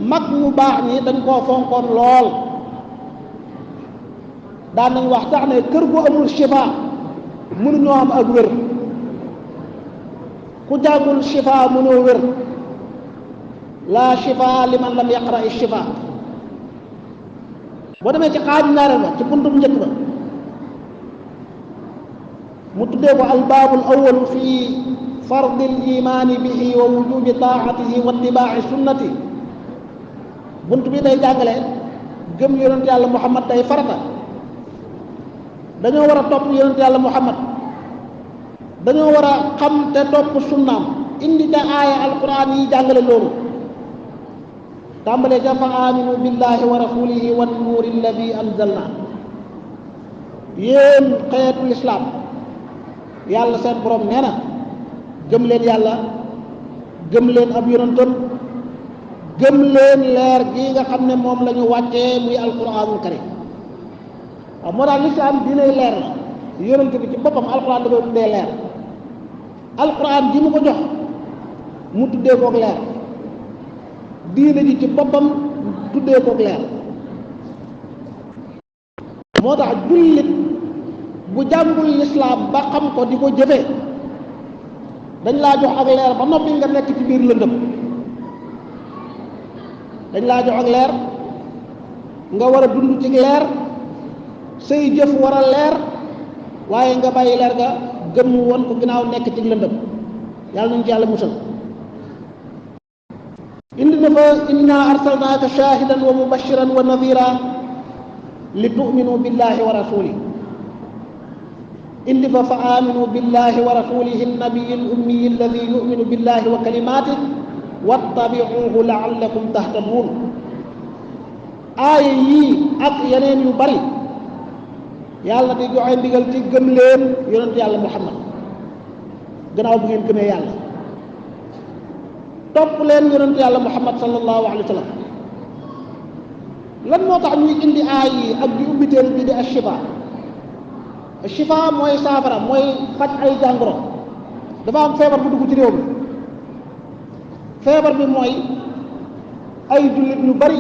mag ñu baax ñi dañ koo fonkoon lool. daan nañ wax tax ne kër gu amul shifa mënuñoo am ak wér, ku jàngul shifa mënoo wér. la shifa liman lam yaqra shifa. boo demee ci xaaj ñaareel ba ci buntum njëkk ba mu tuddee ko albaabul awwalu fi fardil imaani bihi wa wujubi taatihi wa ittibaa'i sunnati. bunt bi day jàngale gëm yonent yàlla Muhammad day farata, dañoo war a topp yonent yàlla Muhammad, dañoo war a xam te topp sunnaam, indi te aaya alquran yi jàngale loolu. tàmbalee ca fa aminu billahi wa rasulihi wan nuuri alladi anzalna. yéen xeetu lislaam yàlla seen borom nee na gëm leen yàlla, gëm leen ab yonentam, gëm leen leer gi nga xam ne moom la ñu wàccee muy alquranul karim. waaw moo tax lislaam diinay leer la, yonent bi ci boppam alquran da koy tuddee leer. alquran ji mu ko jox mu tuddee kook leer, diine ji ci boppam tuddee kook leer. moo tax jullit bu jàngul lislaam ba xam ko di ko jëfee dañ laa jox ak leer ba noppi nga nekk ci biir lëndëm. dañ laa jox ak leer nga war a dund ci leer, say jëf war a leer, waaye nga bàyyi leer ga gëm woon ko ginnaaw nekk ci lëndëm. yàlla nañu ci yàlla musal. indi na fa inna arsalnaaka shaahidan wa mubashiran wa nadira li tu'minu billahi wa rasuli. indi fa aminu billahi wa rasulihi nabiyi l ummiyi alladi yuminu billahi wa kalimatih wattabi'uhu la'allakum tahtadun. aaya yii ak yeneen yu bari yàlla di joxe ndigal ci gëm leen yonent yàlla Muhammad gannaaw bu ngeen gëmee yàlla, topp leen yonent yàlla Muhammad sallallahu alayhi wa sallam. lan moo tax ñuy indi aay yi ak di ubbi téere bi di ashifa. ashifa mooy saafara, mooy faj ay jàngoro. dafa am feebar bu dugg ci réew mi. feebar bi mooy ay jullit ñu bari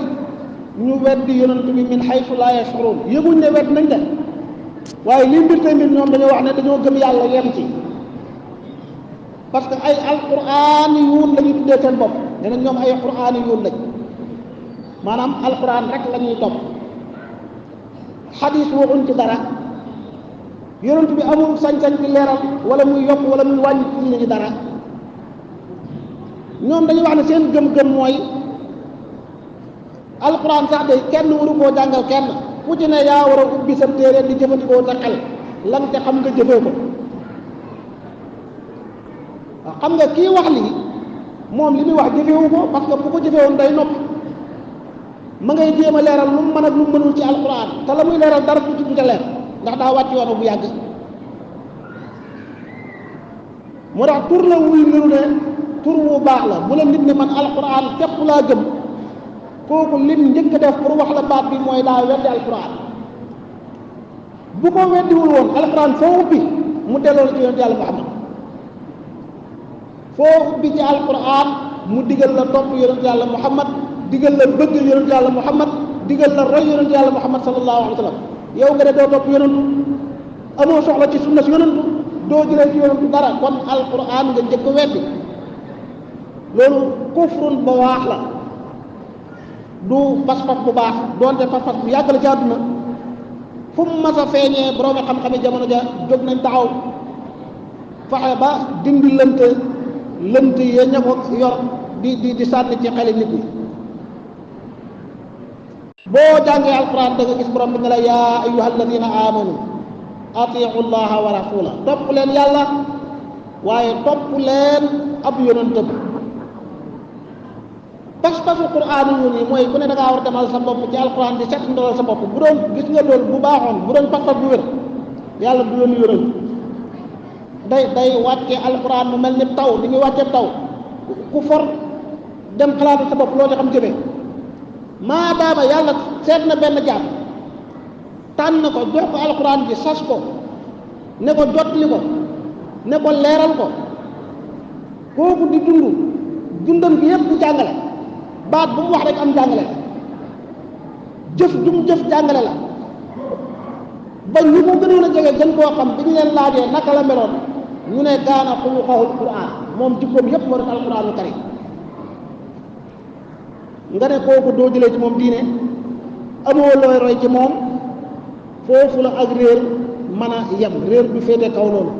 ñu weddi yonent bi min haythu la yash'urun. yëguñ ne wedd nañ de, waaye li mbir te mbir ñoom dañoo wax ne dañoo gëm yàlla yem ci, parce que ay alquran yuun la ñuy tuddee seen bopp. nee na ñoom ay quran yuun lañ, maanaam alquran rek la ñuy topp. xadis waxuñ ci dara, yonent bi amul sañ-sañ bi leeral wala muy yokk wala muy wàññi ci ñu dara. ñoom dañuy wax ne seen gëm-gëm mooy alquran sax de kenn waru koo jàngal kenn, ku ci ne yaa war a ubbi sa téere di jëfandikoo sa xel lan te xam nga jëfee ko. waaw xam nga kii wax lii moom li muy wax jëfewu ko, parce que bu ko jëfewoon day noppi. ma ngay jéem a leeral lu mu mën ak lu mu mënul ci alquran, te la muy leeral dara du ca leer ndax daa wàcc yoon bu yàgg. moo tax tur la wuy niru ne tur wu baax la. bu la nit ne man alquran képp laa gëm, kooku lim njëkk a def pour wax la baat bi mooy daa weddi alquran. bu ko weddiwul woon alquran foo ubbi mu delloo la ci yonent yàlla Muhammad, foo ubbi ci alquran mu digal la topp yonent yàlla Muhammad, digal la bëgg yonent yàlla Muhammad, digal la roy yonent yàlla Muhammad sallallahu alayhi wa sallam. yow nga ne doo topp yonentu, amoo soxla ci sunna si yonentu, doo jëlee ci yonentu dara, kon alquran nga njëkk a weddi. loolu kufrun ba waax la, du pas-pas bu baax, doonte pas-pas bu yàgg la ci àdduna. fu mu mas a feeñee boroomi xam-xami jamono ja jóg nañ taxaw fexe ba dindi lënt ya ña ko yor di sànni ci xeli nit ñi. boo jàngee alquran da nga gis borom bi ne la yaa ayyuha alladina amanu atiu llaha wa rasula, topp leen yàlla waaye topp leen ab yonentam. pas-pasu quran yi mooy ku ne da ngaa war a demal sa bopp ci alquran di set ndolal sa bopp. bu doon gis nga loolu bu baaxoon, bu doon pas-pas bu wér, yàlla du yoon yonent day wàcce alquran mu mel ni taw ni muy wàcce taw ku for dem xalaatu sa bopp loo ci xam jëfee maadaama yàlla seet na benn jaam tànn ko jox ko alxuraan bi sas ko ne ko jotli ko ne ko leeral ko kooku di dundam gi yëpp di jàngale baat bu mu wax rek am jàngale la jëf ju mu jëf jàngale la ba ñu ko gënoon a jege gën koo xam bi ñu leen laajee naka la meloon ñu ne kaana xuluqahul quraan moom jikkoom yëpp moo def alquraanul karim nga ne kooku doo jëlee ci moom diine amoo looy roy ci moom foofu la ak réer mën a yem réer bi féete kaw loolu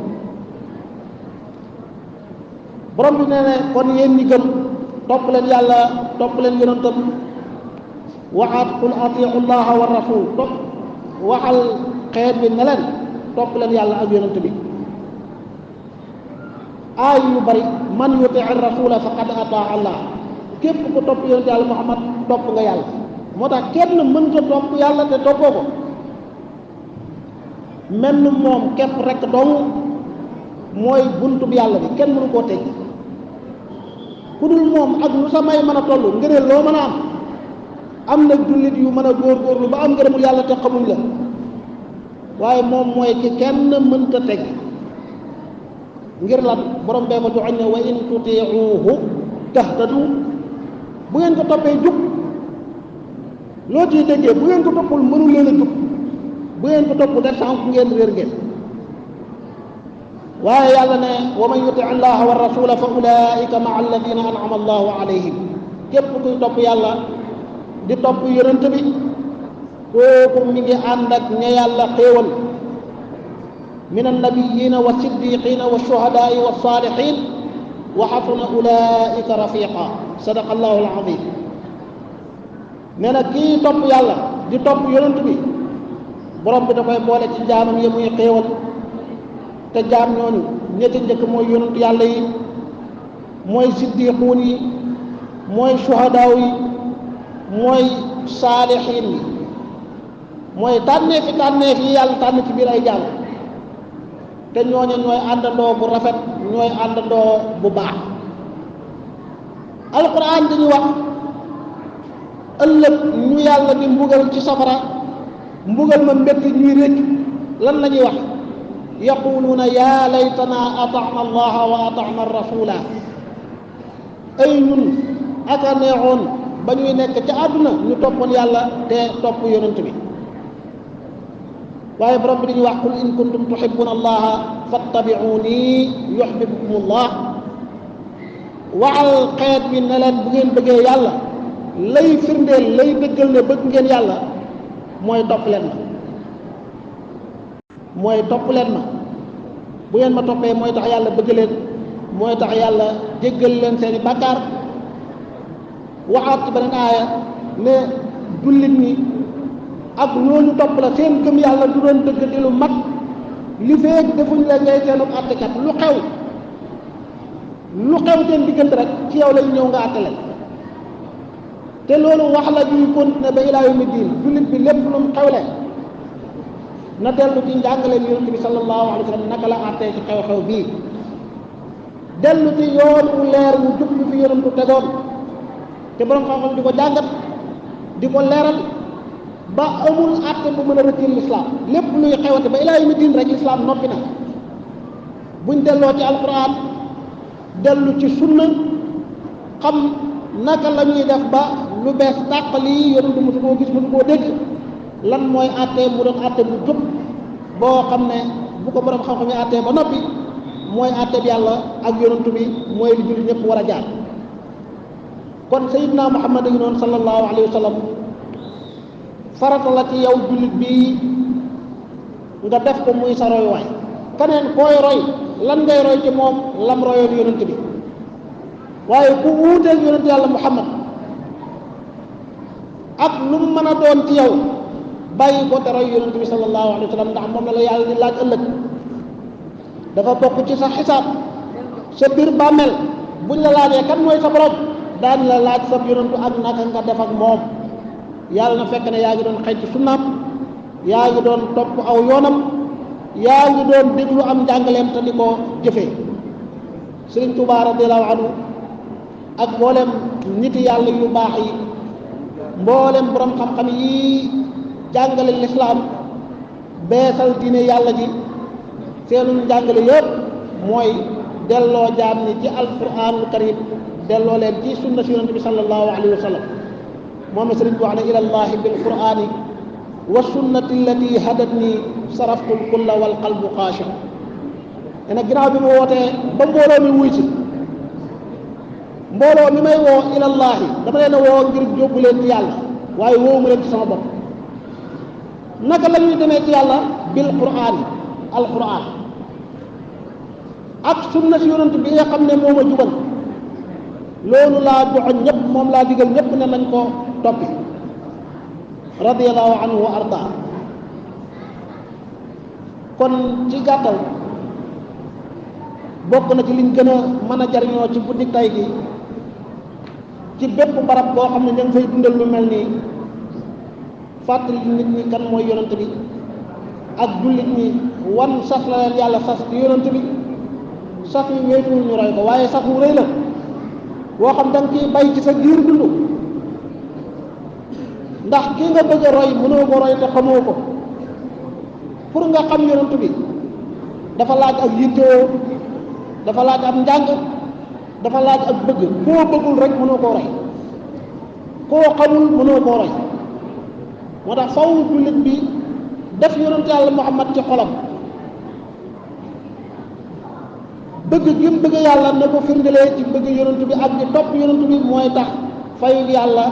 borom bi nee ne kon yéen ñi gëm topp leen yàlla topp leen yonentam waxaat qul atiu llaha wa rasul topp waxal xeet bi ne leen topp leen yàlla ak yonent bi aay yu bari man yutii rasula faqad ataa allah képp ko topp yonent yàlla muhammad topp nga yàlla moo tax kenn mënta topp yàlla te toppoo ko menn moom képp rek dong mooy buntu bi yàlla bi kenn mënu koo teg ku dul moom ak lu sa may mën a toll ngëneel loo mën a am na jullit yu mën a góorgóorlu ba am ngërëmul yàlla te xamuñ la waaye moom mooy ki kenn mënta teg ngir lan borom bee ko joxoñ ne wa in tutiuhu tahtadu bu ngeen ko toppee jub loo ciy déggee bu ngeen ko toppul mënul leen a jub bu ngeen ko topp def sànq ngeen réer ngeen waaye yàlla ne wa man yuti allaha wa rasula fa ulaika maa alladina an'ama allahu alayhim képp kuy topp yàlla di topp yonent bi kooku mi ngi ànd ak ña yàlla xéewal min annabiyina wa siddiqina wa shuhadaai wa salihin wa xasuna ulaika rafiqa sadaqa allahu alazim nee na kii topp yàlla di topp yonent bi borom bi da koy boole ci jaamam yi muy xéewal te jaam ñooñu ñetti njëkk mooy yonent yàlla yi mooy siddiquun yi mooy shuhadaaw yi mooy saalixiin yi mooy tànneef yi yàlla tànn ci biir ay jaam te ñooñu ñooy àndandoo bu rafet ñooy àndandoo bu baax alquran dañu wax ëllëg ñu yàlla di mbugal ci safara mbugal ma mbétti ñuy récc lan la ñuy wax yaquluuna yaa laytana ata'na allaha wa ata'na rasula ay ñun aka neexoon ba ñuy nekk ca àdduna ñu toppoon yàlla te topp yonent bi waaye borom bi dañuy wax qul in kuntum tuhibbuna allaha fattabi'uni yuhibbukum allah waxal xeet bi ne leen bu ngeen bëggee yàlla lay firndeel lay dëggal ne bëgg ngeen yàlla mooy topp leen ma bu ngeen ma toppee mooy tax yàlla bëgg leen mooy tax yàlla jéggal leen seeni bàkkaar waxaat ci beneen aaya ne jullit ñi ak ñooñu topp la seen gëm yàlla du doon dëgg di lu mat li feek defuñ la ngay seenu àttekat lu xew seen diggante rek ci yow lañ ñëw nga àtte leen te loolu wax la ñuy continuer ba ilaa yawmi diin jullit bi lépp lu mu xewle na dellu ci njàngaleen yonent bi sallallahu alayhi wa sallam naka la àttee ci xew-xew bii dellu ci yoon wu leer wu jub fi yonentu tegoon te borom xam-xam di ko jàngat di ko leeral ba amul àtte bu mën a rëccil lislaam lépp luy xewate ba ilaa yawmi diin rek lislaam noppi na buñ delloo ci alquran dellu ci sunna xam naka la ñuy def ba lu bees tàq lii yonentu mosu koo gis mosu koo dégg lan mooy àtte mu doon àtte bu jub boo xam ne bu ko borom xam-xam yi àttee ba noppi mooy àtte bi yàlla ak yonentu bi mooy lu jullit ñëpp war a jaar kon sayidna muhammad a ngi noonu sallallahu alayhi wa sallam farata la ci yow jullit bii nga def ko muy sa roy waay keneen koy roy lan ngay roy ci moom lam royoon yonent bi waaye ku wuuteeg yonent yàlla muhammad ak lu mu mën a doon ci yow bàyyi ko te roy yonent bi sallallahu alayhi wa sallam ndax moom la yàlla di laaj ëllëg dafa bokk ci sa xisaab sa biir bàmmeel buñ la laajee kan mooy sa borom daan la laaj sa yonentu ak naka nga def ak moom yàlla na fekk ne yaa ngi doon xëy ci sunnaam yaa ngi doon topp aw yoonam yaa ngi doon déglu am njàngaleem te di ko jëfee Sëriñ Tuubaa radiyallaahu anhu ak mboolem nit yàlla yu baax yi mboolem borom xam-xam yi jàngale lislaam beesal diine yàlla ji seenu njàngale yëpp mooy delloo jaam ni ci alquranul karim delloo leen ci sunna si yonent bi sallallahu alayhi wa sallam moom la sëriñ bi wax ne ilallahi bil qurani wa sunnati allati hadatni saraftul kulla wal qalbu xaashi ne nag ginnaaw bi mu wootee ba mbooloo mi wuy ci mbooloo mi may woo ilallahi dama leen a woo ngir jóbbu leen ci yàlla waaye woowu leen ci sama bopp naka la ñuy demee ci yàlla bil qur'an alquran ak sunna si yonent bi nga xam ne moo ma jubal loolu laa joxoñ ñëpp moom laa digal ñëpp ne nañ ko toppi radiyallahu anhu wa arda kon ci gàttal bokk na ci liñ gën a mën a jariñoo ci guddi tay gi ci bépp barab boo xam ne ña ngi fay dundal lu mel nii fàttali nit ñi kan mooy yonent bi ak jullit ñi wan sas la leen yàlla sas ci yonent bi sas yi wéetuwul ñu roy ko waaye sas wu rëy la boo xam da nga ciy bay ci sa giir dund ndax ki nga bëgg a roy mënoo ko roy te xamoo ko pour nga xam yonent bi dafa laaj ak yittewoo dafa laaj am njàng dafa laaj ak bëgg koo bëggul rek mënoo koo roy koo xamul mënoo koo roy moo tax faw jullit bi def yonent yàlla Muhammad ci xolam bëgg gi mu bëgg yàlla na ko firndelee ci bëgg yonent bi ak di topp yonent bi mooy tax fayu yàlla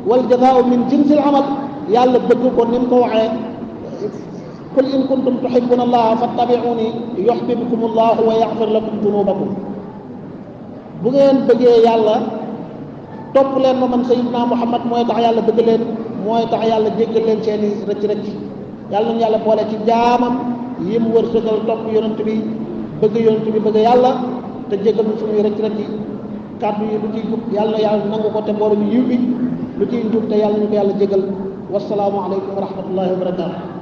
wal jazaa'u min jinsil amal yàlla bëgg ko ni mu ko waxee qul in kuntum tuhibbuna allaha fattabi'uni yuhbibkum allahu wa yaghfir lakum dunubakum bu ngeen bëggee yàlla topp leen ma man sayyidina Muhammad mooy tax yàlla bëgg leen mooy tax yàlla jéggal leen seeni rëcc-rëcc yàlla nañu yàlla boole ci jaamam yim wërsëgal topp yonent bi bëgg yonent bi bëgg yàlla te jéggal ñu suñuy rëcc-rëcc kàddu yi lu ciy jub yàlla na yàlla nangu ko te borom yiw bi lu ciy njub te yàlla ñu ko yàlla jéggal wasalaamu aleykum wa rahmatullahi wa barakatu